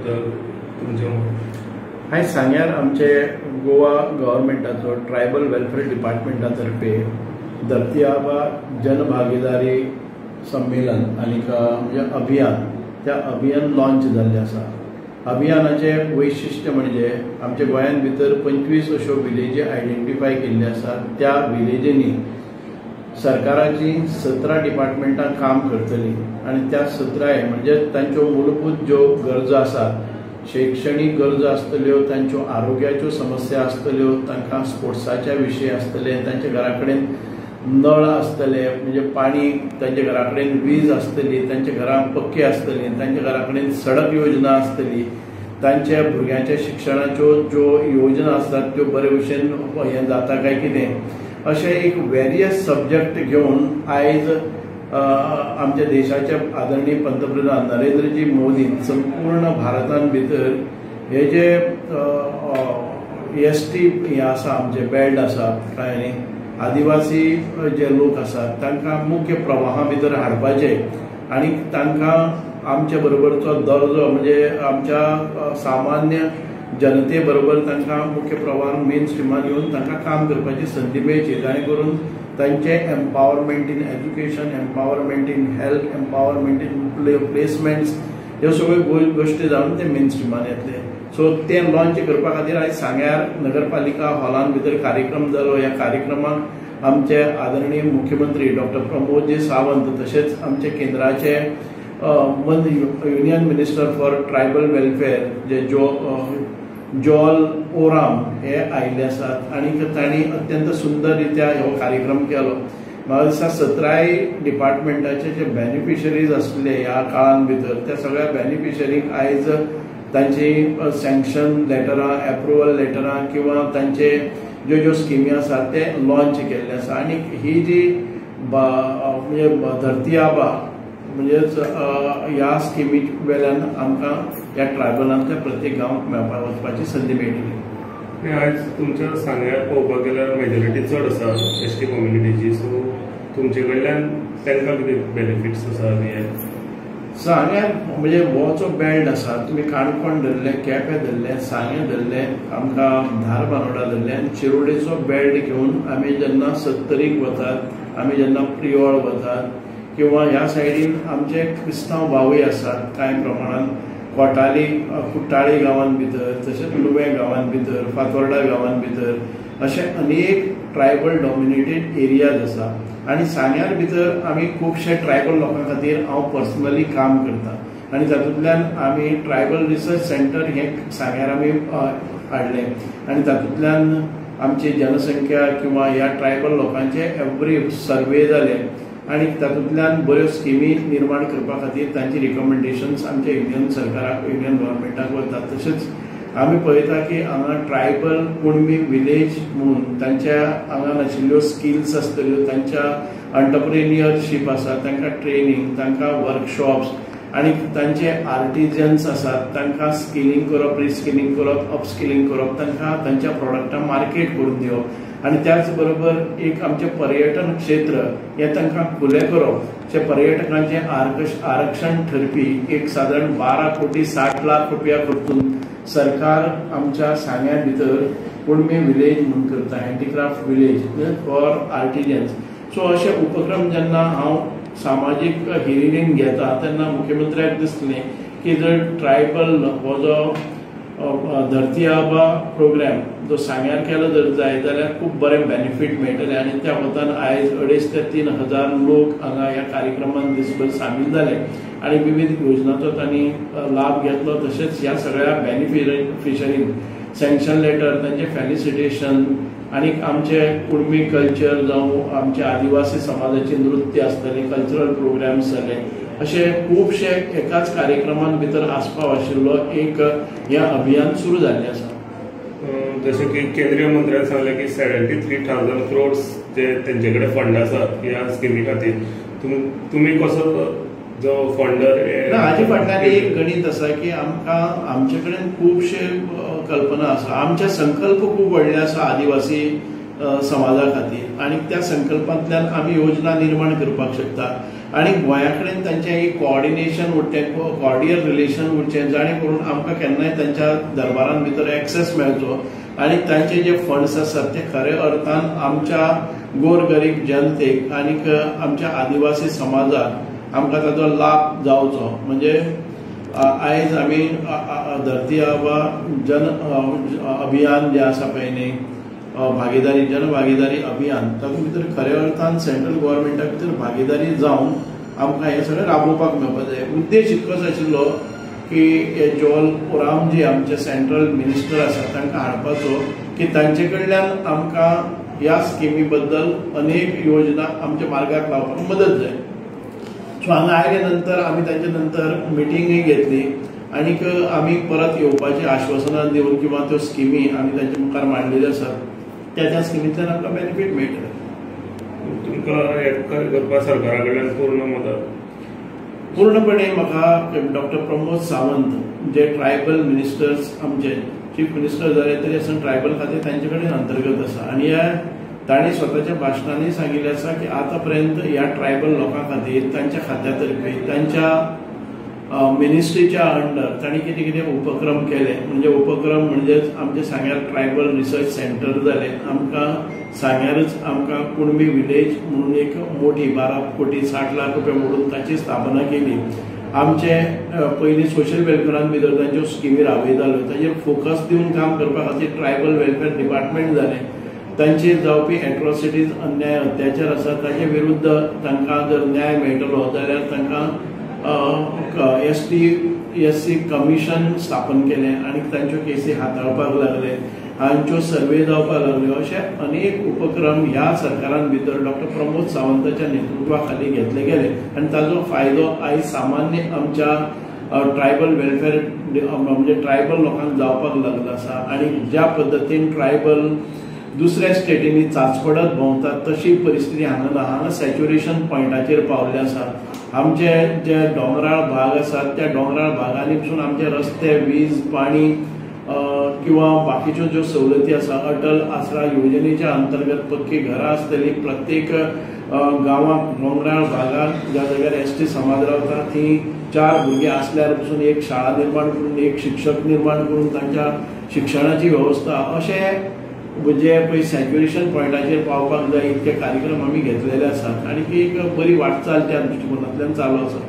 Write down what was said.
बद्दल तुमचे आयज सांग्यार आमचे गोवा गव्हर्मेंटाचो ट्रायबल वेलफेअर डिपार्टमेंटा तर्फे धरती आबा जनभागीदारी संमेलन आनी म्हणजे अभियान त्या अभियान लॉन्च जाल्लें आसा। अभियानाचें वैशिश्ट्य म्हणजे आमच्या गोंयांत भितर 25 अश्यो विलेजी आयडेंटिफाय केल्ले आसात। त्या विलेजींनी सरकाराची 17 डिपार्टमेंटां काम करतली आनी त्या 17 म्हणजे तांच्यो मूलभूत ज्यो गरजो आसात, शैक्षणिक गरजो आसतल्यो, तांच्यो आरोग्याच्यो समस्या आसतल्यो, तांकां स्पोर्ट्साच्या विशयी आसतले, तांच्या घरा कडेन नळ आसतले म्हणजे पाणी, तांच्या घरा कडेन वीज आसतली, तांच्या घरां पक्की आसतली, तांच्या घरा कडेन सडक योजना आसतली, तांच्या भुरग्यांच्या शिक्षणाच्यो ज्यो योजना आसतात त्यो बरे भशेन हें जाता काय कितें अशें एक वेरियस सब्जेक्ट घेवन आयज आमच्या देशाचे आदरणीय पंतप्रधान नरेंद्रजी मोदी संपूर्ण भारतान भितर हे जे एसटी हे आसा, आमचे बेल्ट आसा काय न्ही, आदिवासी जे लोक आसात तांकां मुख्य प्रवाहा भितर हाडपाचे आनी तांकां आमचे बरोबरचो दर्जो म्हणजे आमच्या सामान्य जनते बरोबर तांकां मुख्य प्रवाहान मेन स्ट्रिमान येवन तांकां काम करपाची संदी मेळची, जाणे करून तांचे empowerment in education, empowerment in health, empowerment in placements ह्यो सगळ्यो गोश्टी जावन ते मेन स्ट्रिमान येतले। सो ते लॉन्च करपा खातीर आयज सांग्यार नगरपालिका हॉलान भितर कार्यक्रम जालो। ह्या कार्यक्रमाक आमचे आदरणीय मुख्यमंत्री डॉक्टर प्रमोदजी सावंत तशेंच आमचे केंद्राचे union minister for tribal welfare जे जॉल ओराम हे आयिल्ले आसात आनी तांणी अत्यंत सुंदर रित्या हो कार्यक्रम केलो। म्हाका दिसता 17 डिपार्टमेंटाचे जे बेनिफिशरीज आसले ह्या काळान भितर त्या सगळ्या बेनिफिशरीक आयज तांची सँक्शन लेटरां, एप्रुवल लेटरां किंवा तांचे ज्यो ज्यो स्किमी आसात ते लॉन्च केल्ले आसा आनी ही जी म्हणजे धरती आबा म्हणजेच ह्या स्किमी वेल्यान आमकां ह्या ट्रायबलांतल्या प्रत्येक गांवांत मेळपाक वचपाची संदी मेळटली। आयज तुमच्या सांग्यार पळोवपाक गेल्यार मेजॉरिटी चड आसा एसटी कम्युनिटीची, सो तुमचे कडल्यान तांकां कितें बेनिफिट्स आसा? सांग्यार म्हणजे हो जो बेल्ट आसा, तुमी काणकोण धरले, केपें धरले, सांगे धरले, आमकां धारबांदोडा धरले आनी चिरोडेचो बेल्ट घेवन आमी जेन्ना सत्तरीक वतात, आमी जेन्ना प्रियोळ वतात किंवा ह्या सायडीन आमचे क्रिस्तांव भावूय आसात कांय प्रमाणान, कोटाली कुट्टाळे गांवांत भितर, तशेंच नुवें गांवांत भितर, फातोर्डा गांवांत भितर अशे अनेक ट्रायबल डॉमिनेटेड एरियाज आसा आनी सांग्यार भितर आमी खुबशे ट्रायबल लोकां खातीर हांव पर्सनली काम करता आनी तातूंतल्यान आमी ट्रायबल रिसर्च सेंटर हें सांग्यार आमी हाडलें आनी तातूंतल्यान आमची जनसंख्या किंवा ह्या ट्रायबल लोकांचे एवरी सर्वे जाले आनी तातूंतल्यान बऱ्यो स्किमी निर्माण करपा खातीर तांची रिकमेंडेशन्स आमच्या युनियन सरकाराक, युनियन गव्हर्मेंटाक वतात। तशेंच आमी पळयता की हांगा ट्रायबल कुणबी विलेज म्हणून तांच्या हांगा नाशिल्ल्यो स्किल्स आसतल्यो, तांच्या एंटरप्रेन्युअरशीप आसा, तांकां ट्रेनिंग, तांकां वर्कशॉप्स आनी तांचे आर्टिजन्स आसात तांकां स्किलिंग करप, रिस्किलिंग करप, अपस्किलिंग करप, तांकां तांच्या प्रोडक्टां मार्केट करून दिवप आनी त्याच बरोबर एक आमचे पर्यटन क्षेत्र हे तांकां खुलें करप। जे पर्यटकांचे आरक्षण ठरपी एक सादारण 12 कोटी 60 लाख रुपया खर्चून सरकार आमच्या सांग्या भितर कुणबी विलेज म्हणून करता, handicraft village for artisans. So अशे उपक्रम जेन्ना हांव सामाजीक हिरिरीन घेता तेन्ना मुख्यमंत्र्याक दिसलें की जर ट्रायबल हो जो धरती आबा प्रोग्राम जो सांग्यार केलो जर जाय जाल्यार खूब बरें बेनिफीट मेळटलें आनी त्या कोतान आयज 2,500 ते 3,000 लोक हांगा ह्या कार्यक्रमांत दिसभर सामील जाले आनी विविध योजनांचो तांणी लाभ घेतलो। तशेंच ह्या सगळ्या बेनिफिशरींक सँक्शन लेटर, तांचे फेलिसिटेशन आनी आमचे कुणबी कल्चर जावं आमचे आदिवासी समाजाचे नृत्य आसतले, कल्चरल प्रोग्राम्स जाले, अशे खुबशे एकाच कार्यक्रमान भितर आस्पाव आशिल्लो एक हें अभियान सुरू जाल्लें आसा। जशें की केंद्रीय मंत्र्यान सांगलें की 73,000 crores जे तेंचे कडेन फंड आसात ह्या स्किमी खातीर, तुमी कसो जो फंडर हाजे फाटल्यान एक गणीत आसा की आमकां आमचे कडेन खुबशे कल्पना आसा, आमचे संकल्प खूब व्हडले आसा आदिवासी समाजा खातीर आनी त्या संकल्पांतल्यान आमी योजना निर्माण करपाक शकता आणि गोंया कडेन तांचें एक कोऑर्डिनेशन उरचें, कॉर्डियल रिलेशन उरचें, जाणे करून आमकां केन्नाय तांच्या दरबारान भितर एक्सेस मेळचो आणि तांचे जे फंड्स आसात ते खऱ्या अर्थान आमच्या गोरगरीब जनतेक आनीक आमच्या आदिवासी समाजाक आमकां ताचो लाभ जावचो. म्हणजे आयज आमी धरती आबा जन अभियान जे आसा पळय न्ही, भागीदारी जन भागीदारी अभियान, तातूंत भितर खऱ्या अर्थान सेंट्रल गव्हर्मेंटा भितर भागीदारी जावन आमकां हें सगळें राबोवपाक मेळपा जाय. उद्देश इतकोच आशिल्लो की हे जॉल ओराम जे आमचे सेंट्रल मिनिस्टर आसात तांकां हाडपाचो, की तांचे कडल्यान आमकां ह्या स्किमी बद्दल अनेक योजना आमच्या मार्गाक लावपाक मदत जाय. सो हांगा आयले नंतर आमी तांचे नंतर मिटिंगूय घेतली आनीक आमी परत येवपाची आश्वासनां दिवन किंवा त्यो स्किमी आमी तांचे मुखार मांडलेल्यो आसात, त्या स्किमींतल्यान आमकां बेनिफीट मेळटलें. तुमकां हें करपा सरकारा कडल्यान पूर्ण मदत? पूर्णपणे म्हाका डॉक्टर प्रमोद सावंत जे ट्रायबल मिनिस्टर्स आमचे चीफ मिनिस्टर जाले तरी आसतना ट्रायबल खातें तांचे कडेन अंतर्गत आसा आणि तांणी स्वताच्या भाशणांनी सांगिल्लें आसा की आतां पर्यंत ह्या ट्रायबल लोकां खातीर तांच्या खात्या तर्फे तांच्या मिनिस्ट्रीच्या अंडर तांणी कितें कितें उपक्रम केले. म्हणजे उपक्रम म्हणजे आमचे सांग्यार ट्रायबल रिसर्च सेंटर जाले, आमकां सांग्यारच आमकां कुणबी विलेज म्हणून एक मोठी 12 कोटी 60 लाख रुपया मोडून ताची स्थापना केली. आमचे पयलीं सोशल वेलफेअरान भितर तांच्यो स्किमी राबयताल्यो, ताचेर फोकस दिवन काम करपा खातीर ट्रायबल वेलफेअर डिपार्टमेंट जालें. तांचेर जावपी एट्रॉसिटीज अन्याय अत्याचार आसा ताचे विरुद्ध तांकां जर न्याय मेळटलो जाल्यार तांकां ST/SC कमिशन स्थापन केलें आनी तांच्यो केसी हाताळपाक लागले, हांच्यो सर्वे जावपाक लागल्यो. अशे अनेक उपक्रम ह्या सरकारान भितर डॉक्टर प्रमोद सावंताच्या नेतृत्वा खाली घेतले गेले आनी ताचो फायदो आयज सामान्य आमच्या ट्रायबल वेलफेअर म्हणजे ट्रायबल लोकांक जावपाक लागला आसा. आनी ज्या पद्दतीन ट्रायबल दुसऱ्या स्टेटींनी चांचपडत भोंवतात तशी परिस्थिती हांगा ना. हांगा सॅच्युरेशन पॉयंटाचेर पावल्ले आसा. आमचे जे दोंगराळ भाग आसात त्या दोंगराळ भागांनी पसून आमचे रस्ते, वीज, पाणी किंवा बाकीच्यो ज्यो सवलती आसा अटल आसरा योजनेच्या अंतर्गत पक्की घरां आसतली. प्रत्येक गांवांत दोंगराळ भागात ज्या जाग्यार ST समाज रावता थंय 4 भुरगे आसल्यार पसून एक शाळा निर्माण करून, एक शिक्षक निर्माण करून तांच्या शिक्षणाची वेवस्था, अशें जे पळय सॅच्युरेशन पॉयंटाचेर पावपाक जाय इतके कार्यक्रम आमी घेतलेले आसात. आनी एक बरी वाटचाल त्या दृश्टिकोनांतल्यान चालू आसा.